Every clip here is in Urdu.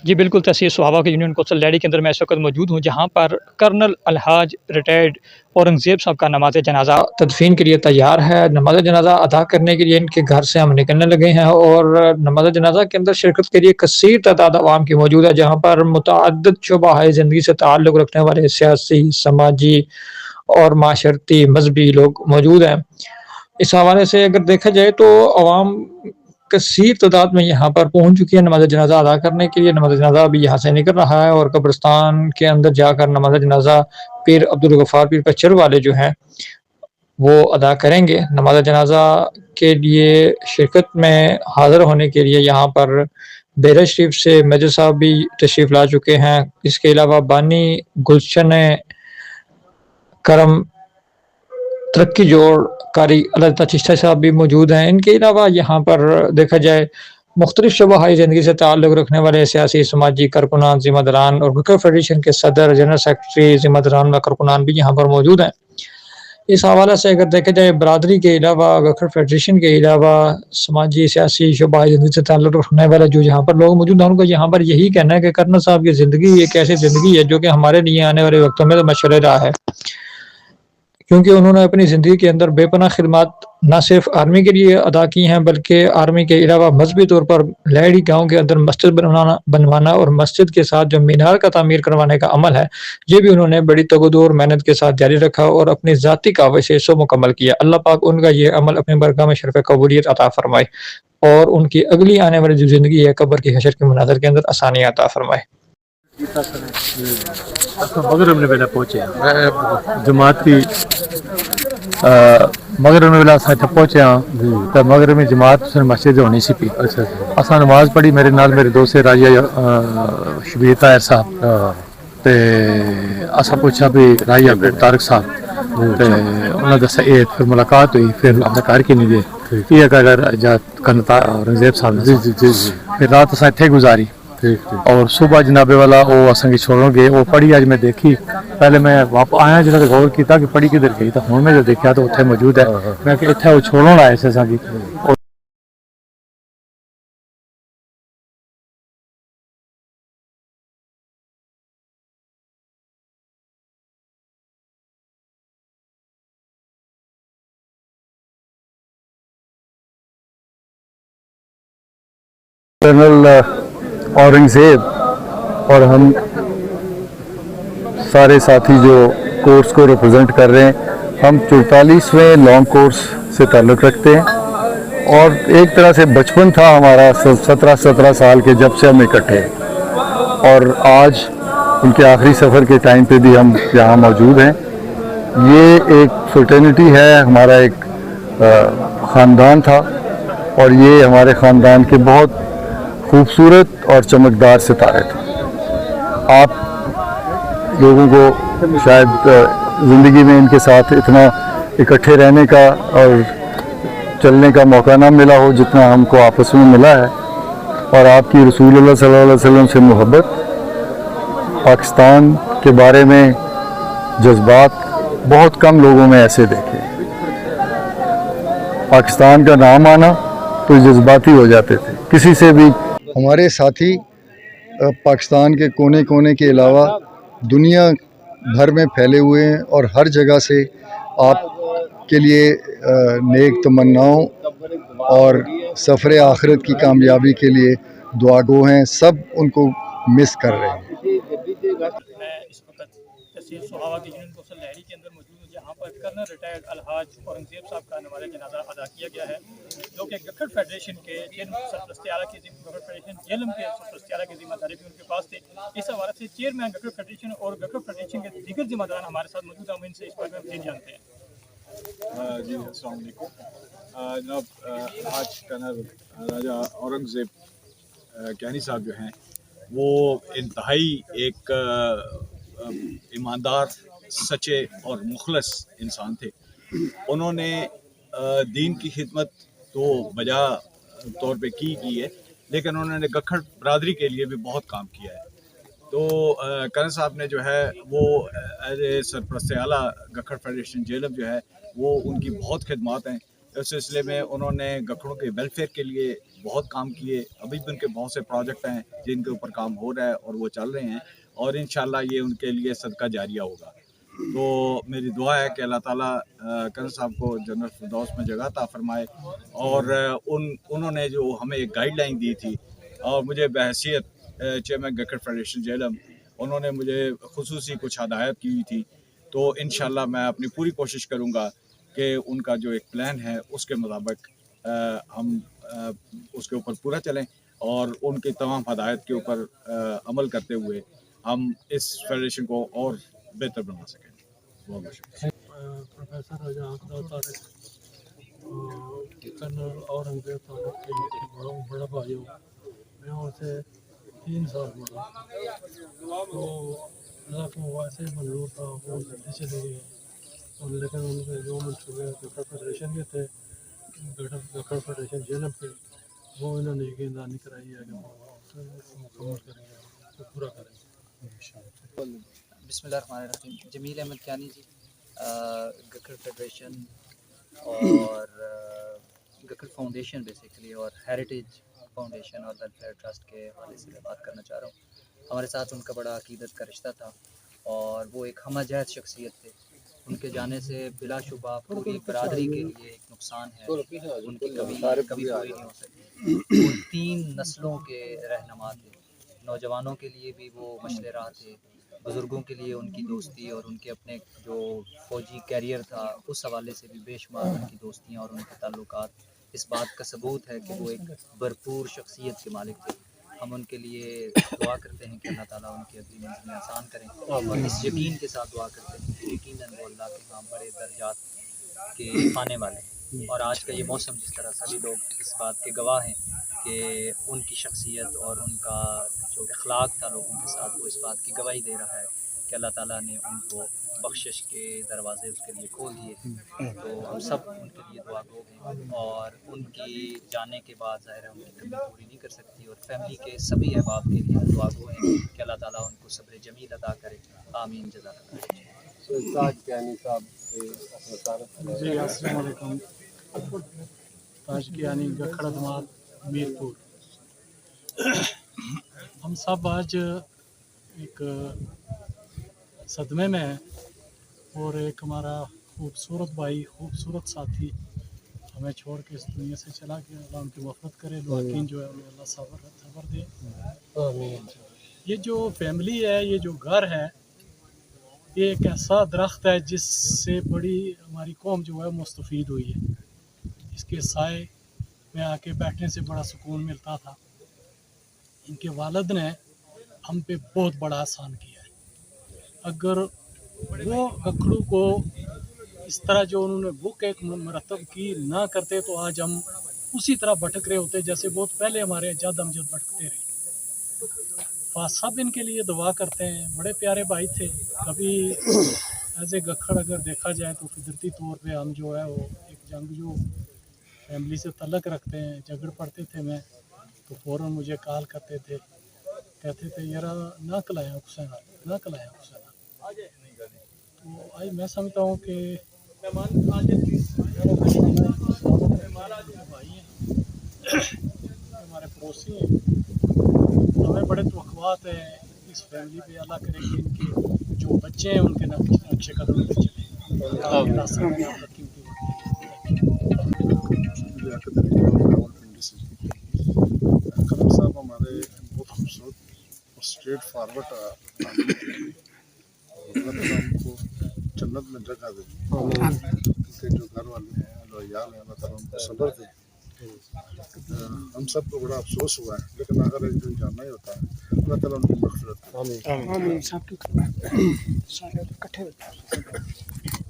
جی بالکل، تحصیل صحابہ کے یونین کوسل لیڈی کے اندر میں اس وقت موجود ہوں، جہاں پر کرنل الحاج ریٹائرڈ اورنگزیب صاحب کا نماز جنازہ تدفین کے لیے تیار ہے۔ نماز جنازہ ادا کرنے کے لیے ان کے گھر سے ہم نکلنے لگے ہیں، اور نماز جنازہ کے اندر شرکت کے لیے کثیر تعداد عوام کی موجود ہے، جہاں پر متعدد شعبہ زندگی سے تعلق رکھنے والے سیاسی، سماجی اور معاشرتی مذہبی لوگ موجود ہیں۔ اس حوالے سے اگر دیکھا جائے تو عوام کثیر تعداد میں یہاں پر پہنچ چکی ہے نماز جنازہ ادا کرنے کے لیے۔ نماز جنازہ ابھی یہاں سے نکل رہا ہے اور قبرستان کے اندر جا کر نماز جنازہ پیر عبدالغفار پیر پچر والے جو ہیں وہ ادا کریں گے۔ نماز جنازہ کے لیے شرکت میں حاضر ہونے کے لیے یہاں پر بیرہ شریف سے میجر صاحب بھی تشریف لا چکے ہیں۔ اس کے علاوہ بانی گلشن کرم ترقی جوڑ قاری اللہ چشتہ صاحب بھی موجود ہیں۔ ان کے علاوہ یہاں پر دیکھا جائے مختلف شعبہ زندگی سے تعلق رکھنے والے سیاسی، سماجی کارکنان، ذمہ داران اور گکر فیڈریشن کے صدر، جنرل سیکرٹری، ذمہ داران و کارکنان بھی یہاں پر موجود ہیں۔ اس حوالے سے اگر دیکھا جائے برادری کے علاوہ، گکر فیڈریشن کے علاوہ سماجی، سیاسی شعبہ زندگی سے تعلق رکھنے والے جو یہاں پر لوگ موجود ہیں، ان کو یہاں پر یہی کہنا ہے کہ کرنل صاحب کی زندگی ایک ایسی زندگی ہے جو کہ ہمارے لیے آنے والے وقتوں میں مشعل راہ ہے، کیونکہ انہوں نے اپنی زندگی کے اندر بے پناہ خدمات نہ صرف آرمی کے لیے ادا کی ہیں، بلکہ آرمی کے علاوہ مذہبی طور پر لہڑی گاؤں کے اندر مسجد بنوانا اور مسجد کے ساتھ جو مینار کا تعمیر کروانے کا عمل ہے، یہ بھی انہوں نے بڑی تگود اور محنت کے ساتھ جاری رکھا اور اپنی ذاتی کاوش سے اسے مکمل کیا۔ اللہ پاک ان کا یہ عمل اپنے برگاہ میں شرف قبولیت عطا فرمائے اور ان کی اگلی آنے والی جو زندگی ہے قبر کی حشر کے مناظر کے اندر آسانی عطا فرمائے۔ مغرب میں پہلے پہنچے جماعت کی مغرب میں پہلے ساتھ پہنچے ہاں تو مغرب میں جماعت سے مسجد ہونی سی پی اصل نماز پڑھی میرے نال میرے دوست راجہ شبیر طاہر صاحب تے اسا پوچھا بھی راجہ طارق صاحب تے انہوں نے دسا یہ پھر ملاقات ہوئی، پھر اپنے گھر کے نہیں دے یہ اگر جا اورنگزیب صاحب پھر رات اسا اتھے گزاری اور صبح جناب والا وہ اصل کی چھوڑوں گے وہ پڑھی آج میں دیکھی، پہلے میں واپس آیا جنہوں نے غور کیا کہ پڑھی کدھر گئی، تو ہوں میں جو دیکھا تو اتنے موجود ہے، میں کہ اتنے وہ چھوڑوں آئے سے اصل کی کرنل اورنگزیب اور ہم سارے ساتھی جو کورس کو ریپرزینٹ کر رہے ہیں، ہم 44ویں لانگ کورس سے تعلق رکھتے ہیں اور ایک طرح سے بچپن تھا ہمارا 17 سال کے جب سے ہم اکٹھے، اور آج ان کے آخری سفر کے ٹائم پہ بھی ہم یہاں موجود ہیں۔ یہ ایک فرٹرنیٹی ہے، ہمارا ایک خاندان تھا اور یہ ہمارے خاندان کے بہت خوبصورت اور چمکدار ستارے تھے۔ آپ لوگوں کو شاید زندگی میں ان کے ساتھ اتنا اکٹھے رہنے کا اور چلنے کا موقع نہ ملا ہو جتنا ہم کو آپس میں ملا ہے، اور آپ کی رسول اللہ صلی اللہ علیہ وسلم سے محبت، پاکستان کے بارے میں جذبات بہت کم لوگوں میں ایسے دیکھے۔ پاکستان کا نام آنا تو جذباتی ہو جاتے تھے کسی سے بھی۔ ہمارے ساتھی پاکستان کے کونے کونے کے علاوہ دنیا بھر میں پھیلے ہوئے ہیں اور ہر جگہ سے آپ کے لیے نیک تمناؤں اور سفر آخرت کی کامیابی کے لیے دعا گو ہیں، سب ان کو مس کر رہے ہیں۔ میں اس وقت تحصیل صحابہ کے یونین کوسل لہڑی کے اندر موجود ہوں، جہاں پر کرنل ریٹائرڈ الحاج اورنگزیب صاحب کا نماز جنازہ ادا کیا گیا ہے، جو کہ گکھڑ فیڈریشن کے سرپرستی اعلیٰ کی گکھڑ فیڈریشن جیلم کے سرپرستی اعلیٰ کی ذمہ داری بھی ان کے پاس تھی۔ اس حوالے سے چیئرمین گکھڑ فیڈریشن اور گکھڑ فیڈریشن کے دیگر ذمہ داران ہمارے ساتھ موجود ہیں، ہم ان سے اس بارے میں مزید جانتے ہیں۔ جی السلام علیکم جناب، آج کرنل راجہ اورنگزیب کیانی صاحب جو ہیں وہ انتہائی ایک ایماندار، سچے اور مخلص انسان تھے۔ انہوں نے دین کی خدمت تو بجا طور پہ کی ہے، لیکن انہوں نے گکھڑ برادری کے لیے بھی بہت کام کیا ہے۔ تو کرن صاحب نے جو ہے وہ ایز اے سرپرست اعلیٰ گکھڑ فیڈریشن جیلم جو ہے وہ ان کی بہت خدمات ہیں۔ اس سلسلے میں انہوں نے گکھڑوں کے ویلفیئر کے لیے بہت کام کیے, ابھی بھی ان کے بہت سے پروجیکٹ ہیں جن کے اوپر کام ہو رہا ہے اور وہ چل رہے ہیں, اور انشاءاللہ یہ ان کے لیے صدقہ جاریہ ہوگا. تو میری دعا ہے کہ اللہ تعالیٰ کنر صاحب کو جنت الفردوس میں جگہ عطا فرمائے, اور انہوں نے جو ہمیں ایک گائیڈ لائن دی تھی اور مجھے بحیثیت چیئرمین گکھڑ فیڈریشن جہلم انہوں نے مجھے خصوصی کچھ ہدایت کی تھی, تو انشاءاللہ میں اپنی پوری کوشش کروں گا کہ ان کا جو ایک پلان ہے اس کے مطابق ہم اس کے اوپر پورا چلیں, اور ان کی تمام ہدایت کے اوپر عمل کرتے ہوئے ہم اس فیڈریشن کو اور بہتر بنا سکیں. بہت بہت شکریہ. پروفیسر رجا اقدار طارق کرنل اورنگزیب طارق کے بڑا بھائی ہوں. میں ان سے 3 سال بڑا, تو اللہ کی واسطے منظور تھا, وہ جلدی چلے گئے, اور لیکن ان کے جو منصوبے گکھڑ فیڈریشن کے تھے, گکھڑ فیڈریشن جیلم کے, وہ انہوں نے یقیندانی کرائی ہے کہ وہ مکمل کریں گے, وہ پورا کریں گے. بسم اللہ الرحمن الرحیم. جمیل احمد کیانی جی, گکھڑ فیڈریشن اور گکھڑ فاؤنڈیشن بیسیکلی, اور ہیریٹیج فاؤنڈیشن اور ویلفیئر ٹرسٹ کے حوالے سے بات کرنا چاہ رہا ہوں. ہمارے ساتھ ان کا بڑا عقیدت کا رشتہ تھا, اور وہ ایک ہمہ جہت شخصیت تھے. ان کے جانے سے بلا شبہ پوری برادری کے لیے ایک نقصان ہے, ان کی کبھی پوری نہیں ہو سکتی. وہ 3 نسلوں کے رہنما تھے. نوجوانوں کے لیے بھی وہ مشعل راہ تھے, بزرگوں کے لیے ان کی دوستی اور ان کے اپنے جو فوجی کیریئر تھا اس حوالے سے بھی بے شمار ان کی دوستیاں اور ان کے تعلقات اس بات کا ثبوت ہے کہ وہ ایک بھرپور شخصیت کے مالک تھے. ہم ان کے لیے دعا کرتے ہیں کہ اللہ تعالیٰ ان کی اگلی منزلیں آسان کریں, اور اس یقین کے ساتھ دعا کرتے ہیں کہ یقیناً وہ اللہ کے ہاں بڑے درجات کے پانے والے ہیں. اور آج کا یہ موسم جس طرح سبھی لوگ اس بات کے گواہ ہیں کہ ان کی شخصیت اور ان کا جو اخلاق تھا لوگوں کے ساتھ, وہ اس بات کی گواہی دے رہا ہے کہ اللہ تعالیٰ نے ان کو بخشش کے دروازے اس کے لیے کھول دیے. تو ہم سب ان کے لیے دعا گو ہیں, اور ان کی جانے کے بعد ظاہر ہے ان کی کمی پوری نہیں کر سکتی, اور فیملی کے سبھی احباب کے لیے دعا گو ہیں کہ اللہ تعالیٰ ان کو صبر جمیل عطا کرے. آمین. جزاک اللہ. جی السلام علیکم. تاج کیانی گکھڑ دمال میرپور. ہم سب آج ایک صدمے میں ہیں, اور ایک ہمارا خوبصورت بھائی, خوبصورت ساتھی ہمیں چھوڑ کے اس دنیا سے چلا گیا. اللہ ان کی مغفرت کرے, لاکین جو ہے انہیں اللہ صبر دے. یہ جو فیملی ہے, یہ جو گھر ہے, یہ ایک ایسا درخت ہے جس سے بڑی ہماری قوم جو ہے مستفید ہوئی ہے. اس کے سائے میں آ کے بیٹھنے سے بڑا سکون ملتا تھا. ان کے والد نے ہم پہ بہت بڑا احسان کیا ہے. اگر وہ گکھڑو کو اس طرح جو انہوں نے بک ایک مرتب کی نہ کرتے تو آج ہم اسی طرح بھٹک رہے ہوتے جیسے بہت پہلے ہمارے جد امجد بھٹکتے رہے. سب ان کے لیے دعا کرتے ہیں. بڑے پیارے بھائی تھے. کبھی ایسے گکھڑ اگر دیکھا جائے تو قدرتی طور پہ ہم جو ہے وہ ایک جنگجو فیملی سے تعلق رکھتے ہیں. جھگڑ پڑتے تھے میں تو فوراً مجھے کال کرتے تھے, کہتے تھے یار نہ کلایا حسین, نہ کلایا حسین. تو آج میں سمجھتا ہوں کہ بھائی ہیں, ہمارے پڑوسی ہیں, ہمیں بڑے توقعات ہیں اس فیملی پہ. اللہ کرے کہ ان کے جو بچے ہیں ان کے نقش قدم پہ چلیں. قدر صاحب ہمارے بہت خوبصورت اور اسٹریٹ فارورڈ آدمی تھے. اللہ تعالیٰ ان کو جنت میں جگہ دے. ان کے جو گھر والے ہیں, لویال ہیں, اللہ تعالیٰ ان کو صبر دے. ہم سب کو بڑا افسوس ہوا ہے, لیکن اگر ایک دن جانا ہی ہوتا ہے اللہ تعالیٰ ان کی مغفرت کرے.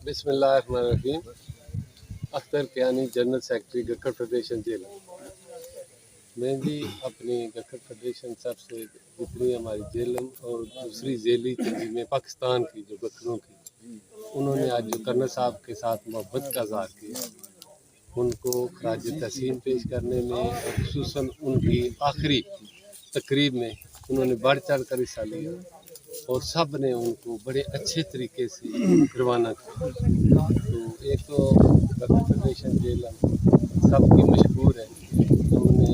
بسم اللہ الرحمن الرحیم. Akhtar Kayani, general secretary Gakhar federation جیل. میں بھی اپنی گکھڑ فیڈریشن سب سے جتنی ہماری جیلم اور دوسری ذیلی تنظیمیں پاکستان کی جو گکھڑوں کی, انہوں نے آج جو کرنل صاحب کے ساتھ محبت کا اظہار کیا, ان کو خراج تحسین پیش کرنے میں اور خصوصاً ان کی آخری تقریب میں انہوں نے بڑھ چڑھ کر حصہ لیا, اور سب نے ان کو بڑے اچھے طریقے سے روانہ کیا. تو ایک تو گکھڑ فیڈریشن جیل سب کی مشہور ہے, ہم نے